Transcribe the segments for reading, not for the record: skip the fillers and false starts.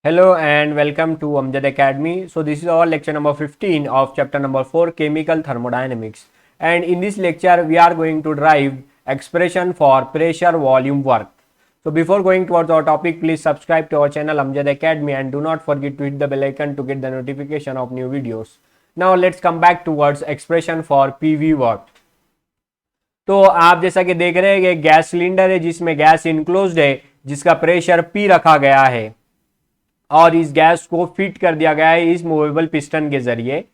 Hello and welcome to Amjad Academy. So this is our lecture number 15 of chapter number 4 Chemical Thermodynamics, and in this lecture we are going to derive expression for pressure volume work. So before going towards our topic, please subscribe to our channel Amjad Academy and do not forget to hit the bell icon to get the notification of new videos. Now let's come back towards expression for PV work. तो आप जैसा कि देख रहे हैं कि gas cylinder है जिसमें गैस इनक्लोज्ड है जिसका प्रेशर P रखा गया है और इस गैस को फिट कर दिया गया है इस मूवेबल पिस्टन के जरिए।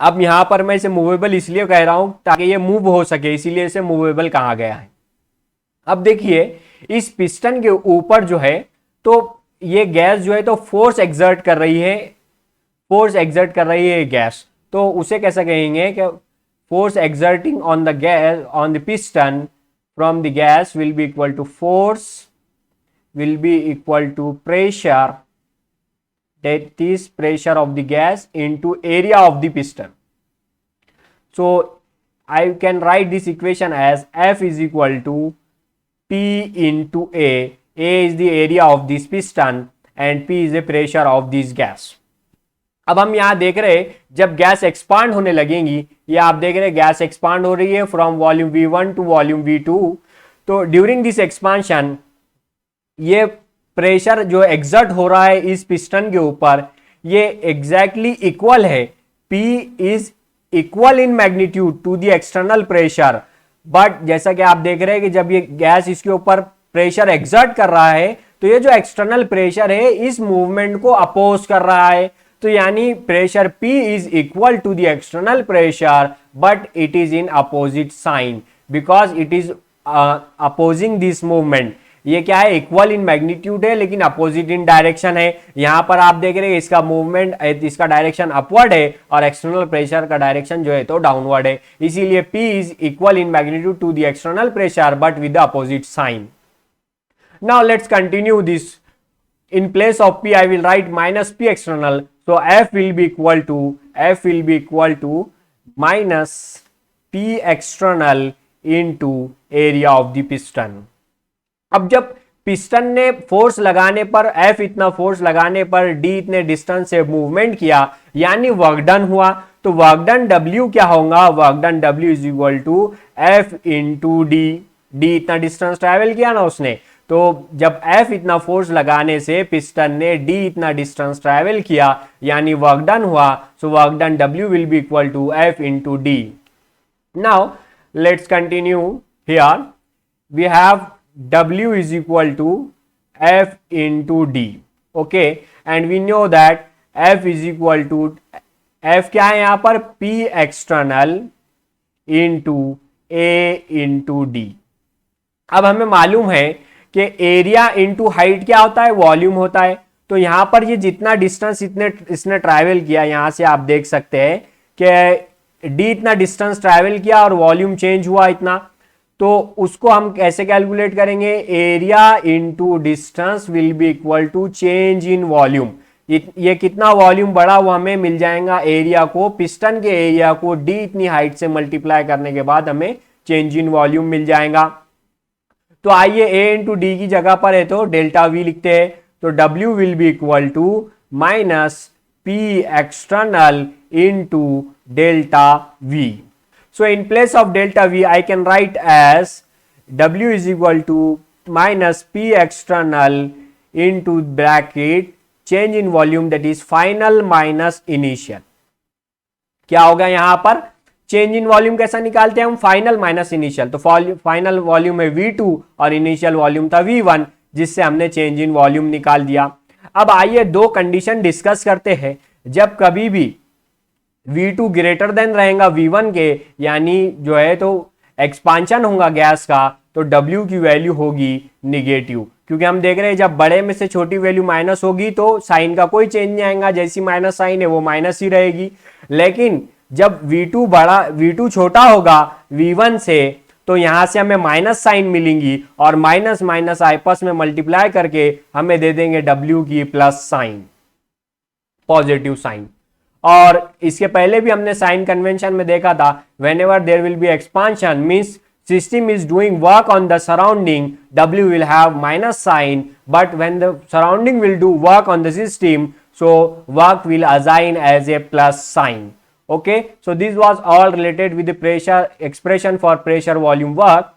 अब यहां पर मैं इसे मूवेबल इसलिए कह रहा हूं ताकि ये मूव हो सके, इसीलिए इसे मूवेबल कहा गया है। अब देखिए इस पिस्टन के ऊपर जो है तो ये गैस जो है तो फोर्स एक्सर्ट कर रही है गैस, तो उसे कैसे कहेंगे कि force exerting on the gas on the piston from the gas will be equal to pressure, that is pressure of the gas into area of the piston. So I can write this equation as F is equal to P into A. A is the area of this piston and P is the pressure of this gas. अब हम यहां देख रहे हैं जब gas expand होने लगेंगी, ये आप देख रहे हैं गैस एक्सपांड हो रही है from volume V1 to volume V2। तो ड्यूरिंग दिस एक्सपांशन ये प्रेशर जो एग्जर्ट हो रहा है इस पिस्टन के ऊपर ये एग्जैक्टली इक्वल है, P is equal in magnitude to the external pressure. But जैसा कि आप देख रहे हैं कि जब ये गैस इसके ऊपर प्रेशर एग्जर्ट कर रहा है तो ये जो एक्सटर्नल प्रेशर है इस मूवमेंट को अपोज कर रहा है। तो यानी pressure P is equal to the external pressure but it is in opposite sign because it is opposing this movement. ये क्या है, इक्वल इन मैग्नीट्यूड है लेकिन अपोजिट इन डायरेक्शन है। यहां पर आप देख रहे हैं इसका मूवमेंट, इसका डायरेक्शन अपवर्ड है और एक्सटर्नल प्रेशर का डायरेक्शन जो है तो डाउनवर्ड है, इसीलिए P is equal in magnitude to the external pressure but with the opposite sign. Now let's continue this. In place of P, I will write minus P external. So F will be equal to minus P external into area of the piston. अब जब piston ने force लगाने पर F इतना force लगाने पर D इतने distance से मूवमेंट किया यानी वर्क डन हुआ, तो वर्क डन W क्या होगा, work done W is equal to F into D। D इतना डिस्टेंस ट्रेवल किया ना उसने, तो जब F इतना फोर्स लगाने से पिस्टन ने D इतना डिस्टेंस ट्रैवल किया यानी वर्क डन हुआ, so work done W will be equal to F into D। Now let's continue here, we have W is equal to F into D, okay, and we know that F is equal to, F क्या है यहां पर, P external into A into D। अब हमें मालूम है कि area into height क्या होता है, वॉल्यूम होता है। तो यहां पर ये जितना डिस्टेंस इसने ट्रैवल किया, यहां से आप देख सकते हैं कि D इतना डिस्टेंस ट्रैवल किया और वॉल्यूम चेंज हुआ इतना, तो उसको हम कैसे कैलकुलेट करेंगे, area into distance will be equal to change in volume. ये कितना वॉल्यूम बढ़ा वो हमें मिल जाएगा, एरिया को, पिस्टन के एरिया को D इतनी हाइट से मल्टीप्लाई करने के बाद हमें चेंज इन वॉल्यूम मिल जाएगा। तो आइए A इंटू डी की जगह पर है तो डेल्टा V लिखते हैं, तो W will be equal to minus P external into delta V। So in place of delta V I can write as W is equal to minus P external into bracket change in volume that is final minus initial. क्या होगा यहां पर, change in volume कैसा निकालते हैं हम, final minus initial. तो final volume है V2 और इनिशियल वॉल्यूम था V1, जिससे हमने चेंज इन वॉल्यूम निकाल दिया। अब आइए दो कंडीशन डिस्कस करते हैं। जब कभी भी V2 ग्रेटर देन रहेगा V1 के, यानी जो है तो एक्सपांशन होगा गैस का, तो W की वैल्यू होगी निगेटिव, क्योंकि हम देख रहे हैं जब बड़े में से छोटी वैल्यू माइनस होगी तो साइन का कोई चेंज नहीं आएगा, जैसी माइनस साइन है वो माइनस ही रहेगी। लेकिन जब V2 छोटा होगा V1 से, तो यहां से हमें माइनस साइन मिलेंगी और माइनस माइनस आपस में मल्टीप्लाई करके हमें दे देंगे W की प्लस साइन, पॉजिटिव साइन। और इसके पहले भी हमने साइन कन्वेंशन में देखा था, whenever there will be expansion means system is doing work on the surrounding, W will have minus sign, but when the surrounding will do work on the system, so work will assign as a plus sign. Okay, so this was all related with the pressure expression for pressure volume work.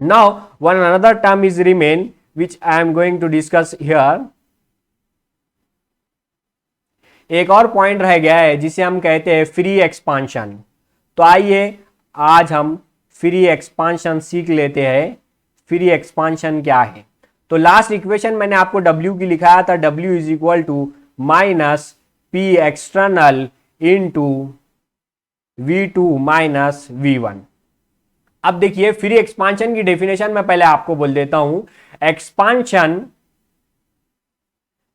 Now one another term is remain which I am going to discuss here. एक और point रह गया है जिसे हम कहते हैं free expansion. तो आइए आज हम फ्री एक्सपांशन सीख लेते हैं। फ्री एक्सपांशन क्या है? तो लास्ट इक्वेशन मैंने आपको W की लिखाया था, W is equal to minus P external into V2 minus V1। अब देखिए फ्री एक्सपांशन की डेफिनेशन मैं पहले आपको बोल देता हूं।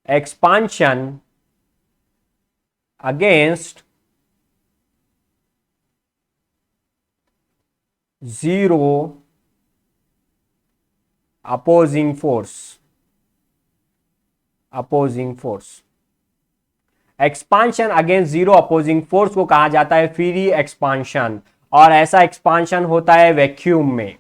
Expansion against zero opposing force। Expansion against zero opposing force को कहा जाता है फ्री एक्सपांशन, और ऐसा एक्सपांशन होता है वैक्यूम में।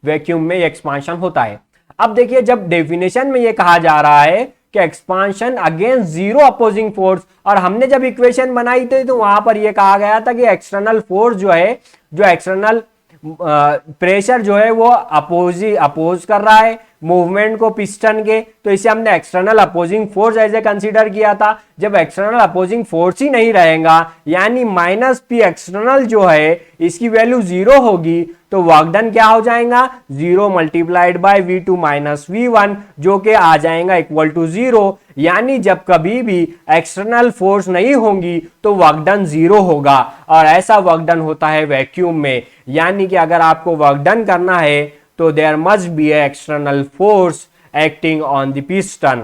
वैक्यूम में एक्सपांशन होता है। अब देखिए जब डेफिनेशन में ये कहा जा रहा है कि expansion against zero opposing force, और हमने जब इक्वेशन बनाई थी तो वहां पर यह कहा गया था कि एक्सटर्नल फोर्स जो है, जो एक्सटर्नल प्रेशर जो है वो अपोज कर रहा है मूवमेंट को पिस्टन के, तो इसे हमने एक्सटर्नल अपोजिंग फोर्स ऐसे कंसीडर किया था। जब एक्सटर्नल अपोजिंग फोर्स ही नहीं रहेगा, यानी माइनस पी एक्सटर्नल जो है इसकी वैल्यू जीरो होगी, तो वर्क डन क्या हो जाएगा? Zero multiplied by V2 minus V1, जो कि आ जाएगा इक्वल टू जीरो। यानी जब कभी भी एक्सटर्नल फोर्स नहीं होंगी तो वर्क डन जीरो होगा, और ऐसा वर्क डन होता है वैक्यूम में। यानी कि अगर आपको वर्क डन करना है तो there must be a external force acting on the piston.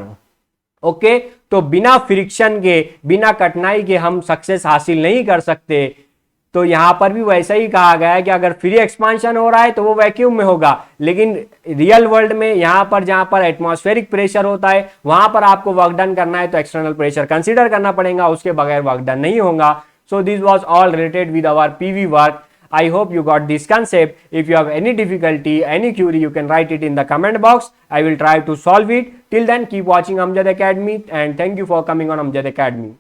Okay, तो बिना फ्रिक्शन के, बिना कठिनाई के हम सक्सेस हासिल नहीं कर सकते। तो यहां पर भी वैसा ही कहा गया है कि अगर फ्री एक्सपांशन हो रहा है तो वो वैक्यूम में होगा, लेकिन रियल वर्ल्ड में यहां पर जहां पर एटमॉस्फेरिक प्रेशर होता है वहां पर आपको वर्क डन करना है तो एक्सटर्नल प्रेशर कंसीडर करना पड़ेगा, उसके बगैर वर्क डन नहीं होगा। So this was all related with our PV work. I hope you got this concept. If you have any difficulty, any query, you can write it in the comment box. I will try to solve it. Till then, keep watching Amjad Academy, and thank you for coming on Amjad Academy.